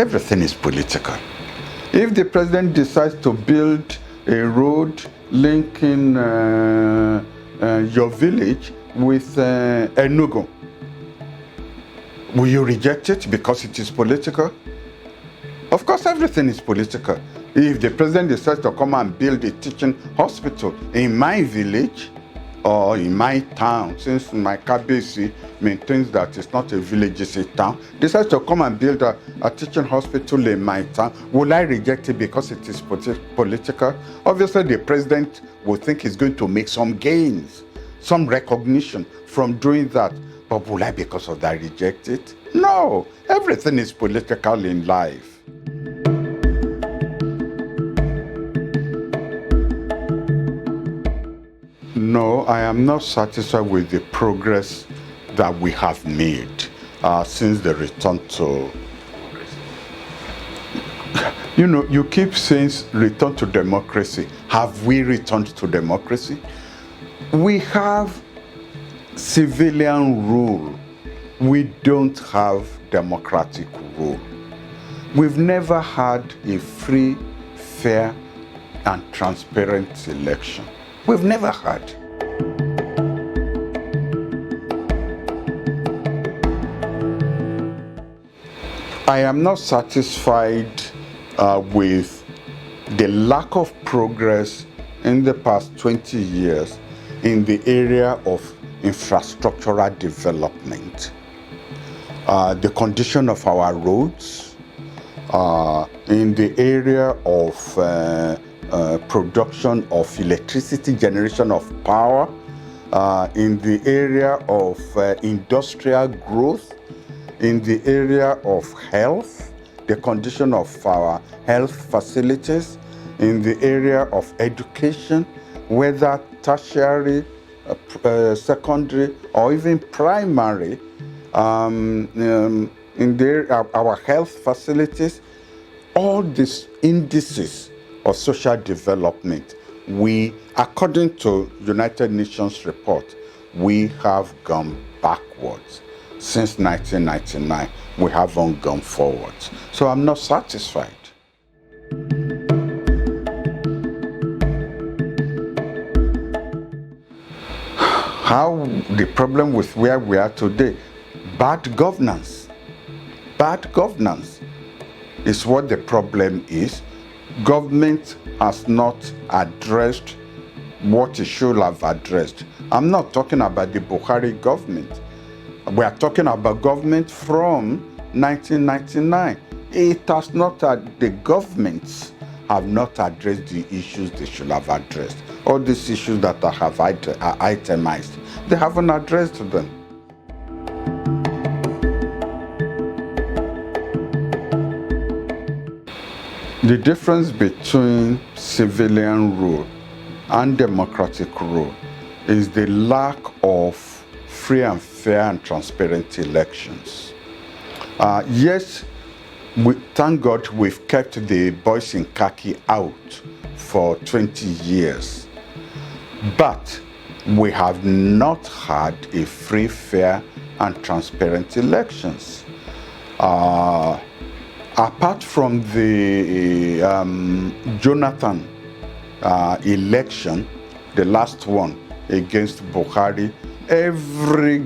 everything is political. If the president decides to build a road linking your village with Enugu, will you reject it because it is political? Of course, everything is political. If the president decides to come and build a teaching hospital in my village or in my town, since my KBC maintains that it's not a village, it's a town, decides to come and build a teaching hospital in my town, will I reject it because it is political? Obviously, the president will think he's going to make some gains, some recognition from doing that. But will I, because of that, reject it? No, everything is political in life. No, I am not satisfied with the progress that we have made since the return to... You know, you keep saying return to democracy. Have we returned to democracy? We have civilian rule. We don't have democratic rule. We've never had a free, fair, and transparent election. We've never had. I am not satisfied with the lack of progress in the past 20 years in the area of infrastructural development. The condition of our roads, in the area of production of electricity, generation of power, in the area of industrial growth, in the area of health, the condition of our health facilities, in the area of education, whether tertiary, secondary, or even primary, in our health facilities, all these indices of social development, we, according to United Nations report, we have gone backwards. Since 1999, we haven't gone forwards. So I'm not satisfied. How the problem with where we are today? Bad governance. Bad governance is what the problem is. Government has not addressed what it should have addressed. I'm not talking about the Buhari government. We are talking about government from 1999. It has not, the governments have not addressed the issues they should have addressed. All these issues that I have itemized, they haven't addressed them. The difference between civilian rule and democratic rule is the lack of free and fair and transparent elections. Yes, thank God we've kept the boys in khaki out for 20 years, but we have not had a free, fair, and transparent elections. Apart from the Jonathan election, the last one against Buhari, every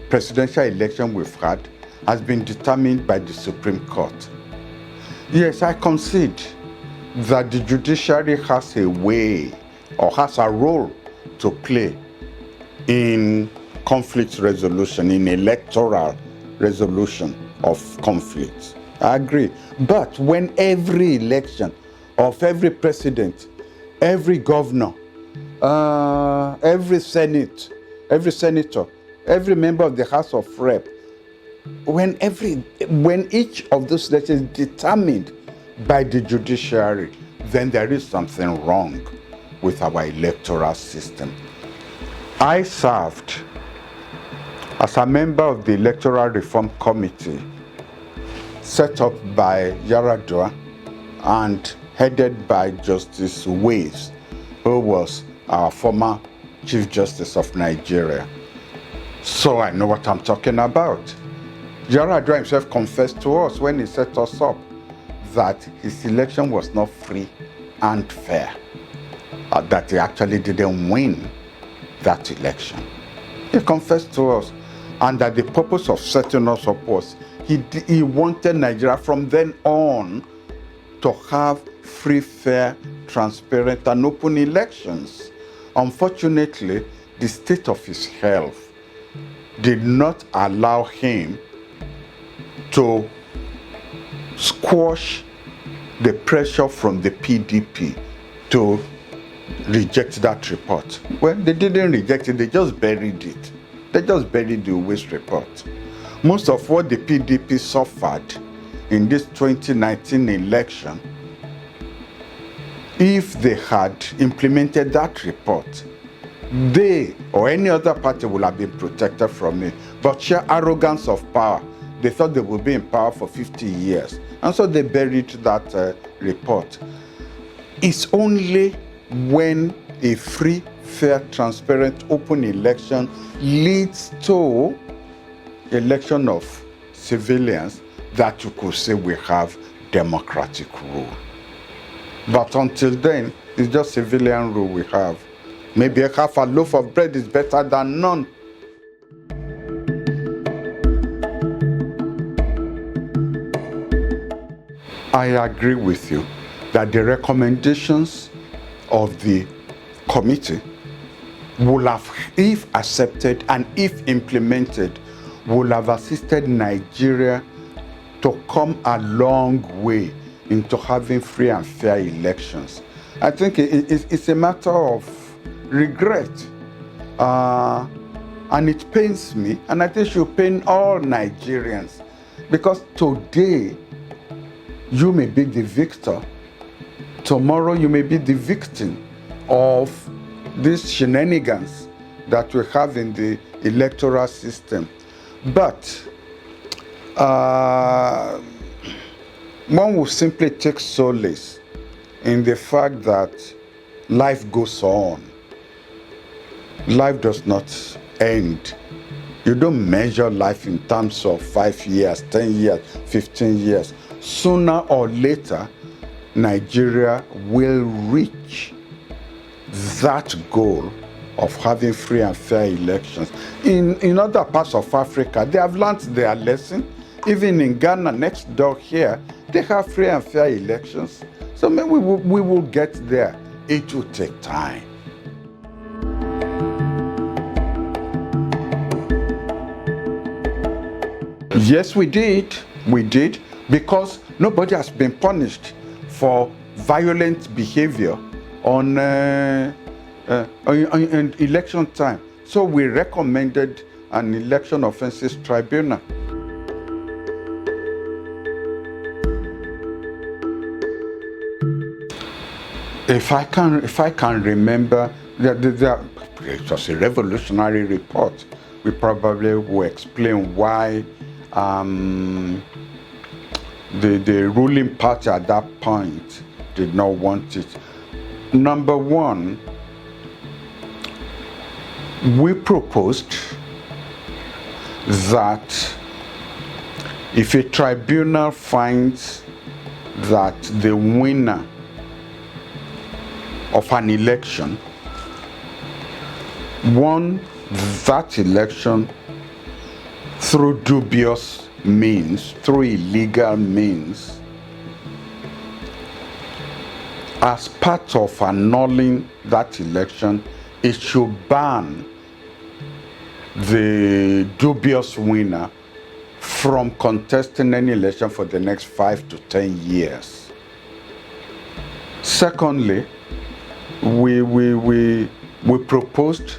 presidential election we've had has been determined by the Supreme Court. Yes, I concede that the judiciary has a way or has a role to play in conflict resolution, in electoral resolution of conflicts. I agree. But when every election of every president, every governor, every senator, every member of the House of Rep, when each of those elections is determined by the judiciary, then there is something wrong with our electoral system. I served as a member of the Electoral Reform Committee set up by Yaradua and headed by Justice Waves, who was our former Chief Justice of Nigeria. So I know what I'm talking about. Yar'Adua himself confessed to us when he set us up that his election was not free and fair, that he actually didn't win that election. He confessed to us, and that the purpose of setting us up was he wanted Nigeria from then on to have free, fair, transparent, and open elections. Unfortunately, the state of his health did not allow him to squash the pressure from the PDP to reject that report. Well, they didn't reject it, they just buried it. They just buried the waste report. Most of what the PDP suffered in this 2019 election, if they had implemented that report, they or any other party would have been protected from it. But sheer arrogance of power, they thought they would be in power for 50 years. And so they buried that report. It's only when a free, fair, transparent, open election leads to election of civilians that you could say we have democratic rule. But until then, it's just civilian rule we have. Maybe half a loaf of bread is better than none. I agree with you that the recommendations of the committee will have, if accepted and if implemented, will have assisted Nigeria to come a long way into having free and fair elections. I think it's a matter of regret. And it pains me, and I think it should pain all Nigerians, because today you may be the victor, tomorrow you may be the victim of these shenanigans that we have in the electoral system. But one will simply take solace in the fact that life goes on. Life does not end. You don't measure life in terms of 5 years, 10 years, 15 years. Sooner or later, Nigeria will reach that goal of having free and fair elections. In other parts of Africa, they have learned their lesson. Even in Ghana, next door here, they have free and fair elections. So maybe we will get there. It will take time. Yes, we did. We did, because nobody has been punished for violent behavior on election time. So we recommended an election offences tribunal. If I can remember, it was a revolutionary report. We probably will explain why the ruling party at that point did not want it. Number one, we proposed that if a tribunal finds that the winner of an election won that election through dubious means, through illegal means, as part of annulling that election, it should ban the dubious winner from contesting any election for the next 5 to 10 years. Secondly, we proposed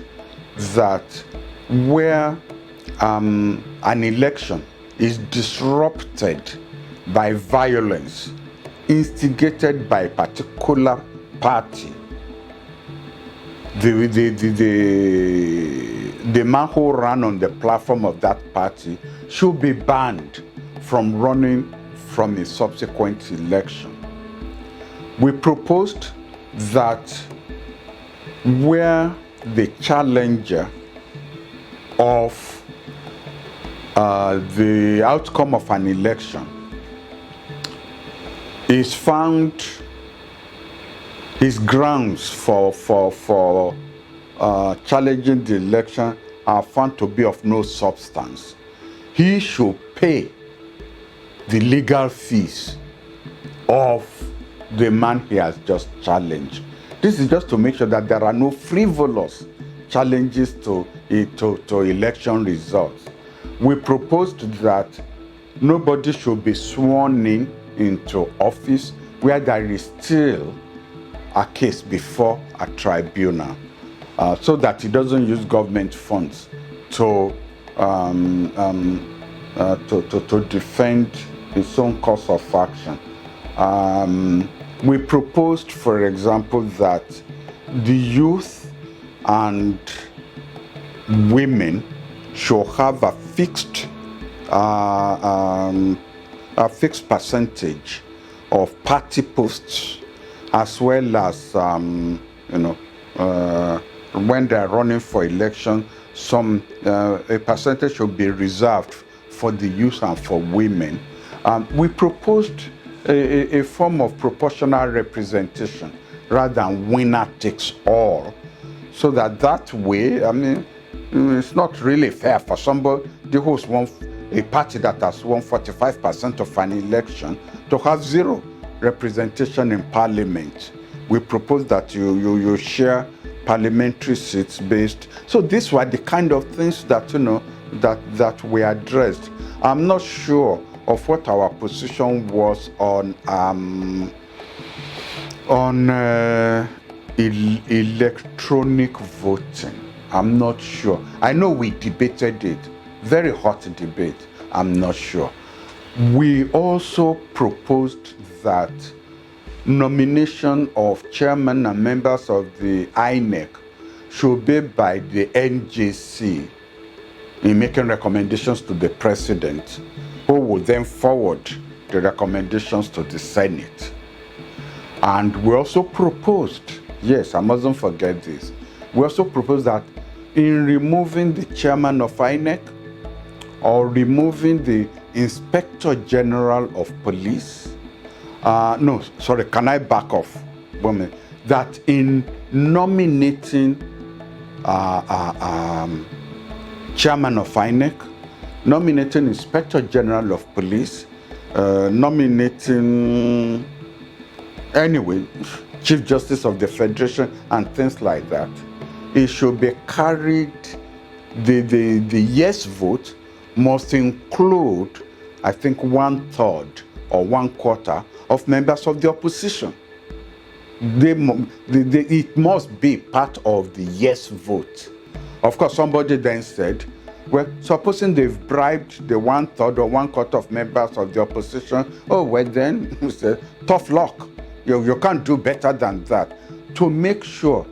that where an election is disrupted by violence instigated by a particular party, the man who ran on the platform of that party should be banned from running from a subsequent election. We proposed that where the challenger of the outcome of an election is found, his grounds for challenging the election are found to be of no substance, he should pay the legal fees of the man he has just challenged. This is just to make sure that there are no frivolous challenges to election results. We proposed that nobody should be sworn into office where there is still a case before a tribunal, so that he doesn't use government funds to defend his own course of action. We proposed, for example, that the youth and women should have a fixed percentage of party posts, as well as when they are running for election, a percentage should be reserved for the youth and for women. We proposed a form of proportional representation rather than winner takes all, so that way, I mean, it's not really fair for somebody who's won a party that has won 45% of an election to have zero representation in parliament. We propose that you share parliamentary seats based. So these were the kind of things that that we addressed. I'm not sure of what our position was on electronic voting. I'm not sure. I know we debated it, very hot debate. I'm not sure. We also proposed that nomination of chairman and members of the INEC should be by the NJC in making recommendations to the president, who will then forward the recommendations to the Senate. And we also proposed, yes, I mustn't forget this, we also proposed that in removing the chairman of INEC or removing the Inspector General of Police, can I back off? That in nominating chairman of INEC, nominating Inspector General of Police, nominating, anyway, Chief Justice of the Federation and things like that, it should be carried, the yes vote must include, I think, 1/3 or 1/4 of members of the opposition. It must be part of the yes vote. Of course, somebody then said, well, supposing they've bribed the 1/3 or 1/4 of members of the opposition, oh, well then, tough luck. You can't do better than that. To make sure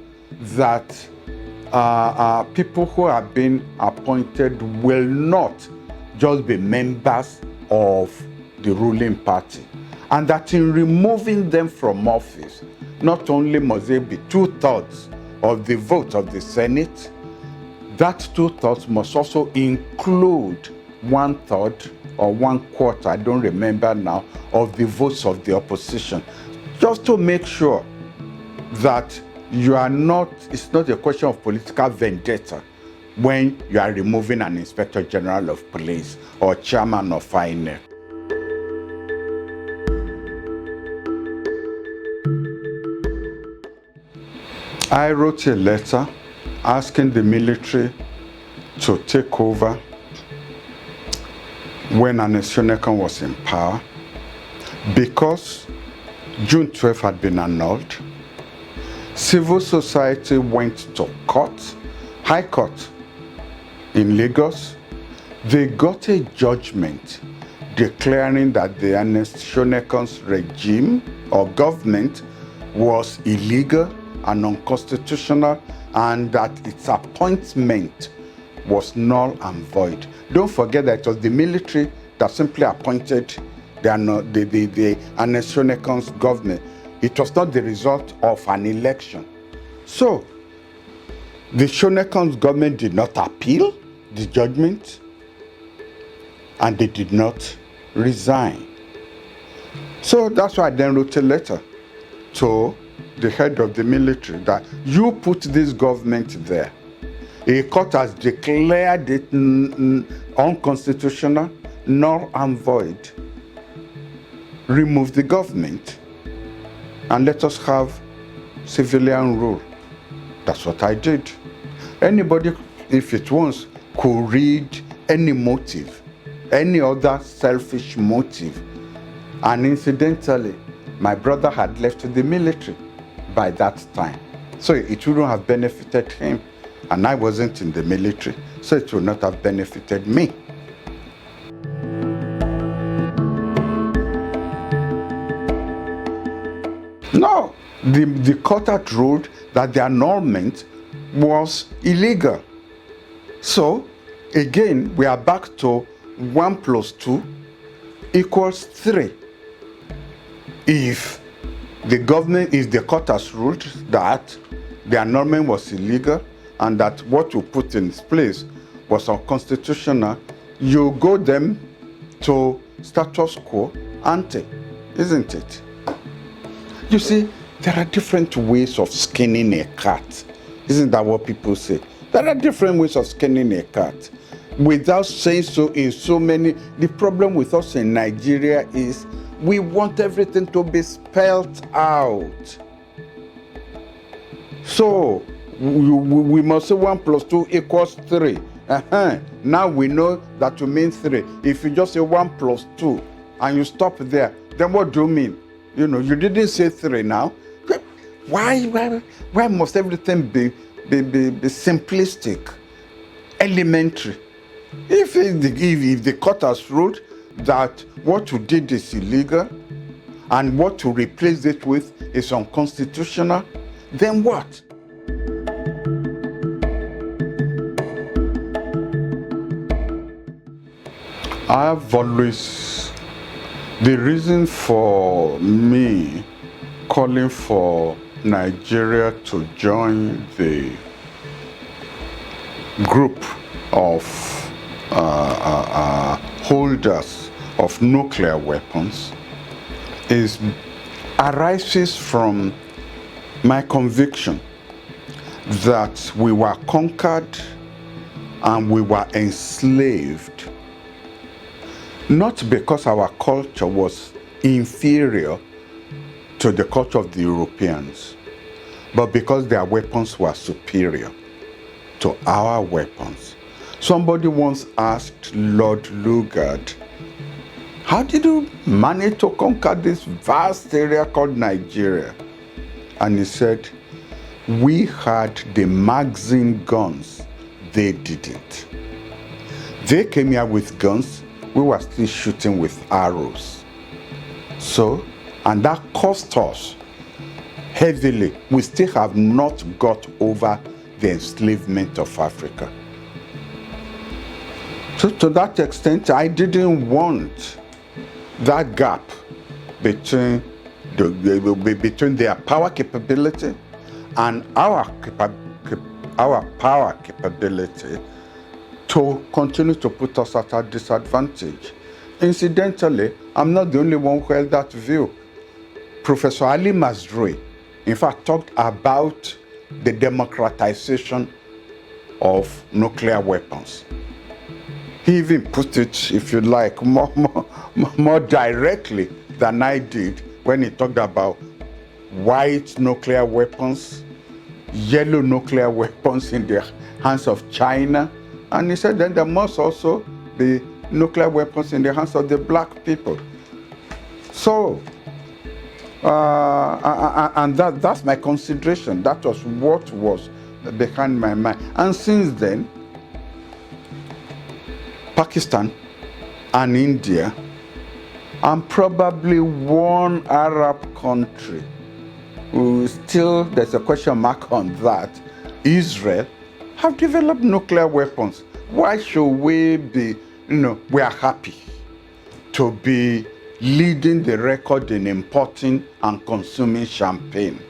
that people who have been appointed will not just be members of the ruling party. And that in removing them from office, not only must they be 2/3 of the vote of the Senate, that 2/3 must also include 1/3 or 1/4, I don't remember now, of the votes of the opposition. Just to make sure that it's not a question of political vendetta when you are removing an Inspector General of Police or chairman of INEC. I wrote a letter asking the military to take over when Ernest Shonekan was in power, because June 12 had been annulled. Civil society went to court, High Court in Lagos. They got a judgment declaring that the Ernest Shonekan's regime or government was illegal and unconstitutional, and that its appointment was null and void. Don't forget that it was the military that simply appointed the Ernest Shonekan's government. It was not the result of an election. So, the Shonekan's government did not appeal the judgment. and they did not resign. So that's why I then wrote a letter to the head of the military that you put this government there. A court has declared it unconstitutional, null and void. Remove the government and let us have civilian rule. That's what I did. Anybody, if it wants, could read any motive, any other selfish motive. And incidentally, my brother had left the military by that time. So it wouldn't have benefited him. And I wasn't in the military, so it would not have benefited me. No, the court had ruled that the annulment was illegal. So, again, we are back to 1 + 2 = 3. If the court has ruled that the annulment was illegal and that what you put in its place was unconstitutional, you go them to status quo ante, isn't it? You see, there are different ways of skinning a cat. Isn't that what people say? There are different ways of skinning a cat. Without saying so in so many, the problem with us in Nigeria is we want everything to be spelled out. So, we must say 1 + 2 = 3. Now we know that you mean 3. If you just say 1 + 2 and you stop there, then what do you mean? You know, you didn't say 3 now. Why must everything be simplistic, elementary? If the court has ruled that what you did is illegal and what to replace it with is unconstitutional, then what? I've always, the reason for me calling for Nigeria to join the group of holders of nuclear weapons arises from my conviction that we were conquered and we were enslaved, not because our culture was inferior to the culture of the Europeans, but because their weapons were superior to our weapons. Somebody once asked Lord Lugard, how did you manage to conquer this vast area called Nigeria? And he said, we had the magazine guns, they didn't. They came here with guns, we were still shooting with arrows. So, and that cost us heavily. We still have not got over the enslavement of Africa. So to that extent, I didn't want that gap between their power capability and our power capability to continue to put us at a disadvantage. Incidentally, I'm not the only one who held that view. Professor Ali Masri, in fact, talked about the democratization of nuclear weapons. He even put it, if you like, more directly than I did when he talked about white nuclear weapons, yellow nuclear weapons in the hands of China. And he said then there must also be nuclear weapons in the hands of the black people. So, and that's my consideration. That was what was behind my mind. And since then, Pakistan and India, and probably one Arab country, who still, there's a question mark on that, Israel, have developed nuclear weapons. Why should we be, we are happy to be leading the record in importing and consuming champagne,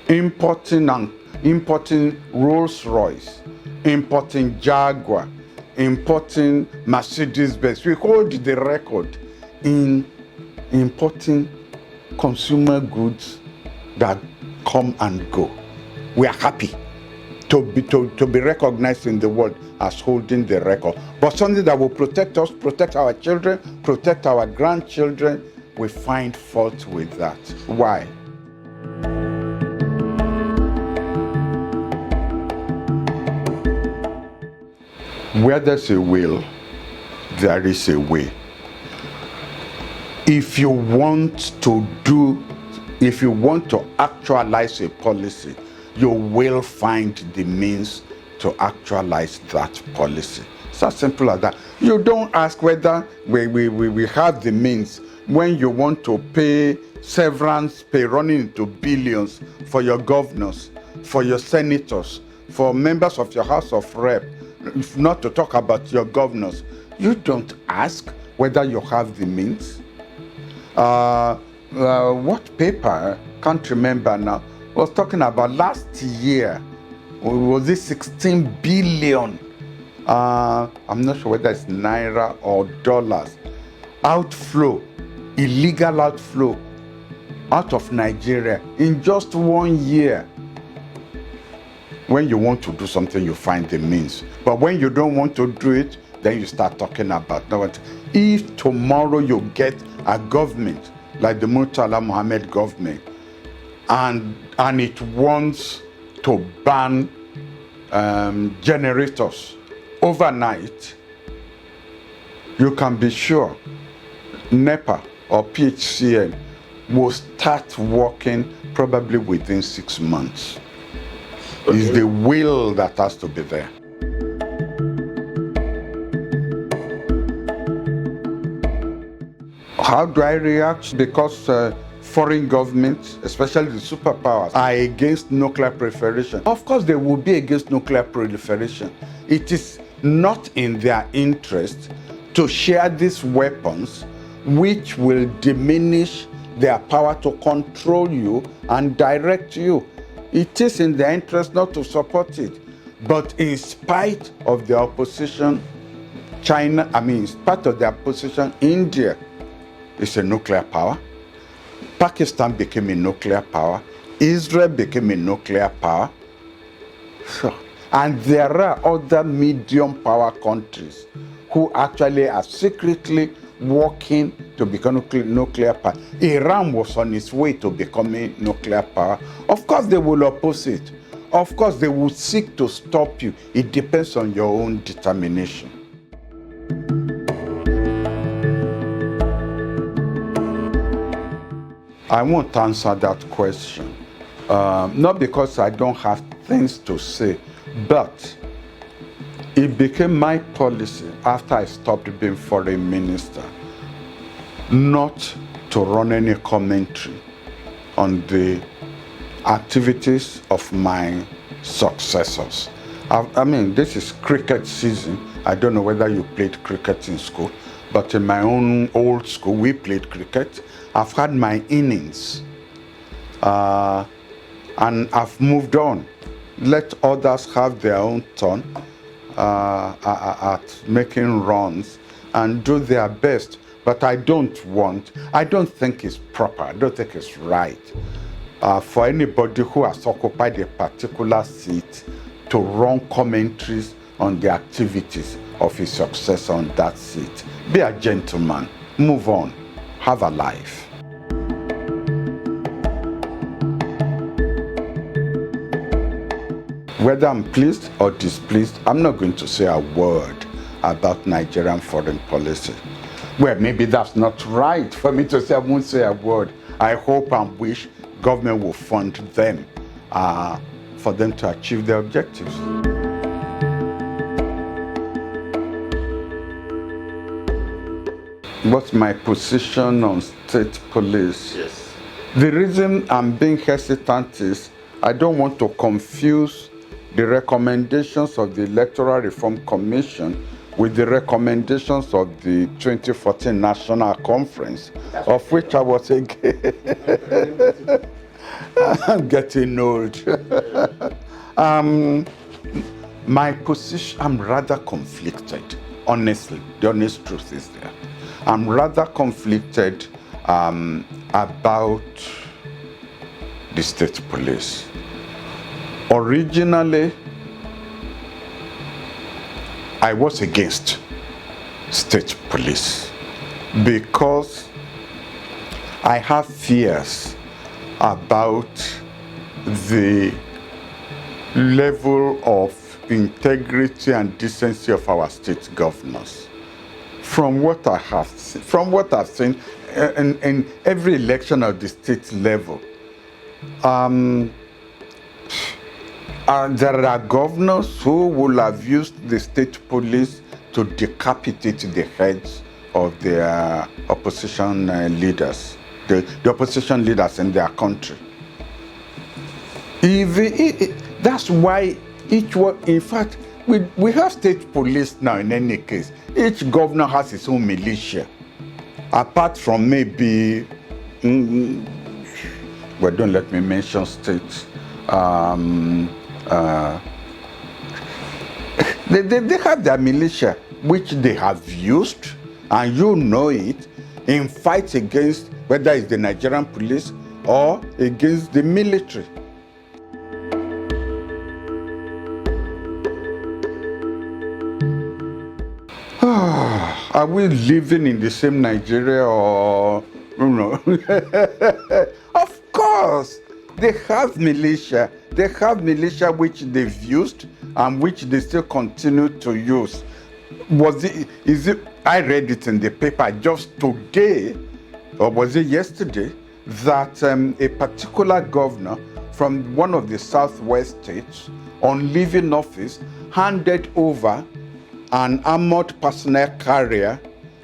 importing Rolls-Royce, importing Jaguar, importing Mercedes-Benz. We hold the record in importing consumer goods that come and go. We are happy to be recognized in the world as holding the record. But something that will protect us, protect our children, protect our grandchildren, we find fault with that. Why? Where there's a will, there is a way. If you want to actualize a policy, you will find the means to actualize that policy. It's as simple as that. You don't ask whether we have the means when you want to pay severance pay running into billions for your governors, for your senators, for members of your House of Rep, not to talk about your governors. You don't ask whether you have the means. What paper, can't remember now, was talking about last year, was it 16 billion? I'm not sure whether it's naira or dollars. Outflow, illegal outflow out of Nigeria in just 1 year. When you want to do something, you find the means. But when you don't want to do it, then you start talking about that. If tomorrow you get a government like the Murtala Mohammed government, and it wants to ban generators overnight, you can be sure NEPA or PHCN will start working probably within 6 months. Okay. It's the will that has to be there. How do I react? Because foreign governments, especially the superpowers, are against nuclear proliferation. Of course, they will be against nuclear proliferation. It is not in their interest to share these weapons, which will diminish their power to control you and direct you. It is in their interest not to support it. But in spite of the opposition, in spite of their opposition, India is a nuclear power. Pakistan became a nuclear power. Israel became a nuclear power. And there are other medium power countries who actually are secretly working to become nuclear power. Iran was on its way to becoming nuclear power. Of course, they will oppose it. Of course, they will seek to stop you. It depends on your own determination. I won't answer that question. Not because I don't have things to say, but it became my policy after I stopped being foreign minister not to run any commentary on the activities of my successors. This is cricket season. I don't know whether you played cricket in school, but in my own old school, we played cricket. I've had my innings, and I've moved on. Let others have their own turn at making runs and do their best. But I don't think it's proper, I don't think it's right for anybody who has occupied a particular seat to run commentaries on the activities of his successor on that seat. Be a gentleman, move on, have a life. Whether I'm pleased or displeased, I'm not going to say a word about Nigerian foreign policy. Well, maybe that's not right for me to say. I won't say a word. I hope and wish government will fund them for them to achieve their objectives. What's my position on state police? Yes. The reason I'm being hesitant is I don't want to confuse the recommendations of the Electoral Reform Commission with the recommendations of the 2014 National Conference, of which I was again. I'm getting old. My position, I'm rather conflicted, honestly. The honest truth is there. I'm rather conflicted about the state police. Originally, I was against state police because I have fears about the level of integrity and decency of our state governors. From what I have seen, from what I've seen in every election at the state level, there are governors who will have used the state police to decapitate the heads of their opposition leaders, the opposition leaders in their country. That's why each one, in fact, we have state police now in any case. Each governor has his own militia, apart from maybe, well, don't let me mention states. They have their militia, which they have used, and you know it, in fights against, whether it's the Nigerian police or against the military. Are we living in the same Nigeria or, you know? Of course, they have militia. They have militia which they've used and which they still continue to use. I read it in the paper just today, or was it yesterday, that a particular governor from one of the southwest states, on leaving office, handed over an armored personnel carrier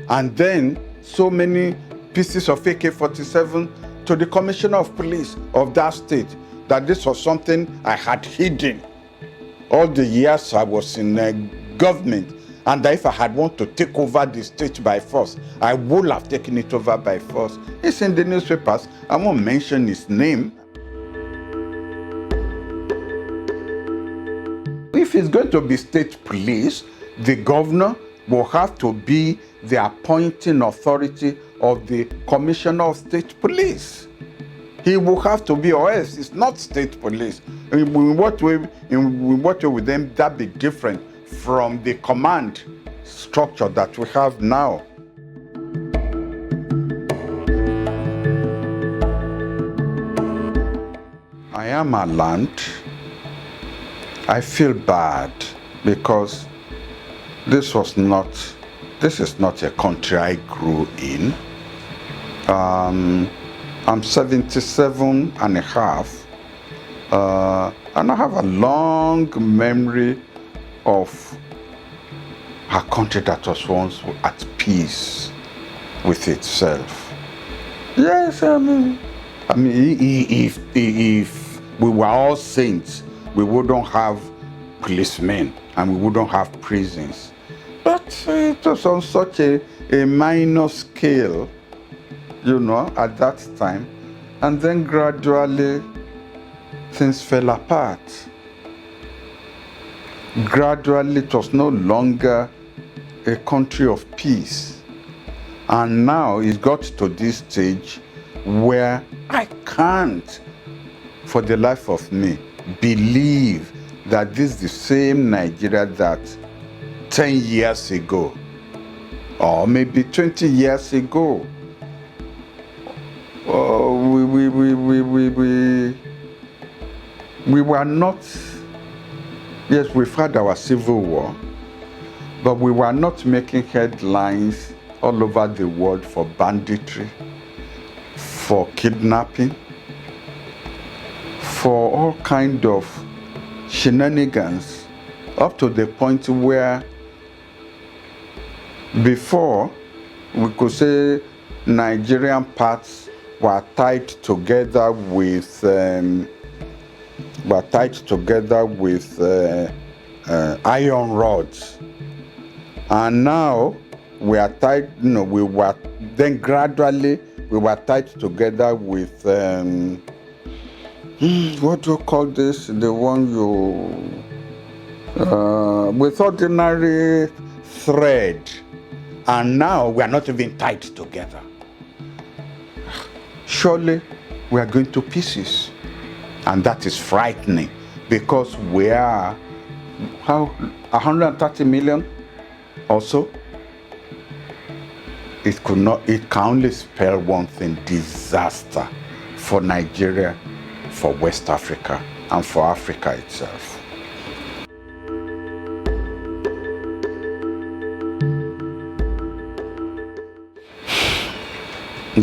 and then so many pieces of AK-47 to the commissioner of police of that state, that this was something I had hidden all the years I was in government, and that if I had wanted to take over the state by force, I would have taken it over by force. It's in the newspapers. I won't mention his name. If it's going to be state police, the governor will have to be the appointing authority of the commissioner of state police. He will have to be, or else it's not state police. In what way would then that be different from the command structure that we have now? I am alarmed. I feel bad because this is not a country I grew in. I'm 77 and a half, and I have a long memory of a country that was once at peace with itself. Yes, I mean, if we were all saints, we wouldn't have policemen and we wouldn't have prisons. But it was on such a minor scale, you know, at that time. And then gradually, things fell apart. Gradually, it was no longer a country of peace. And now it's got to this stage where I can't, for the life of me, believe that this is the same Nigeria that 10 years ago, or maybe 20 years ago, we were not, yes, we've had our civil war, but we were not making headlines all over the world for banditry, for kidnapping, for all kind of shenanigans, up to the point where before we could say Nigerian parts were tied together with iron rods, and now we are tied. Then gradually we were tied together with what do you call this? The one with ordinary thread, and now we are not even tied together. Surely we are going to pieces, and that is frightening, because we are 130 million or so. It can only spell one thing: disaster for Nigeria, for West Africa, and for Africa itself.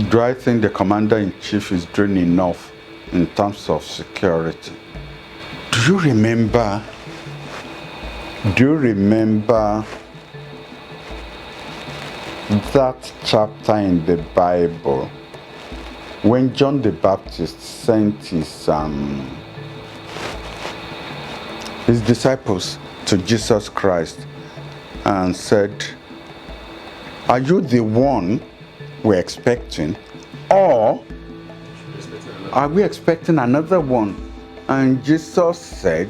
Do I think the commander-in-chief is doing enough in terms of security? Do you remember that chapter in the Bible when John the Baptist sent his disciples to Jesus Christ and said, "Are you the one we're expecting, or are we expecting another one?" And Jesus said,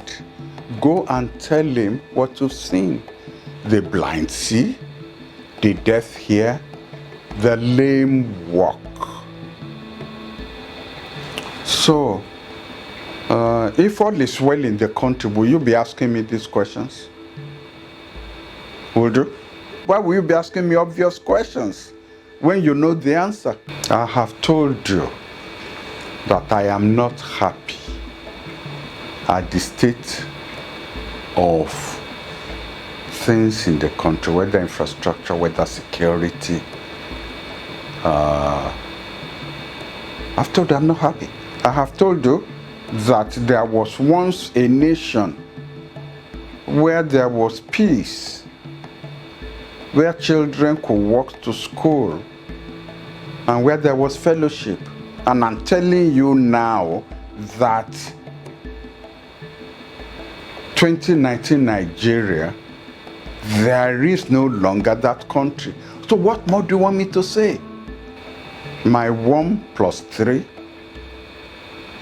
"Go and tell him what you've seen. The blind see, the deaf hear, the lame walk." So, if all is well in the country, will you be asking me these questions? Would you? Why will you be asking me obvious questions when you know the answer? I have told you that I am not happy at the state of things in the country, whether infrastructure, whether security. I've told you I'm not happy. I have told you that there was once a nation where there was peace, where children could walk to school, and where there was fellowship. And I'm telling you now that 2019 Nigeria, there is no longer that country. So what more do you want me to say? My 1 plus 3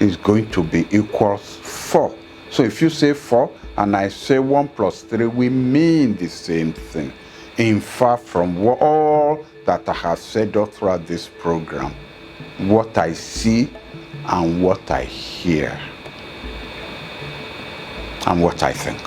is going to be equals 4. So if you say 4 and I say 1 plus 3, we mean the same thing. In fact, from all that I have said all throughout this program, what I see and what I hear and what I think.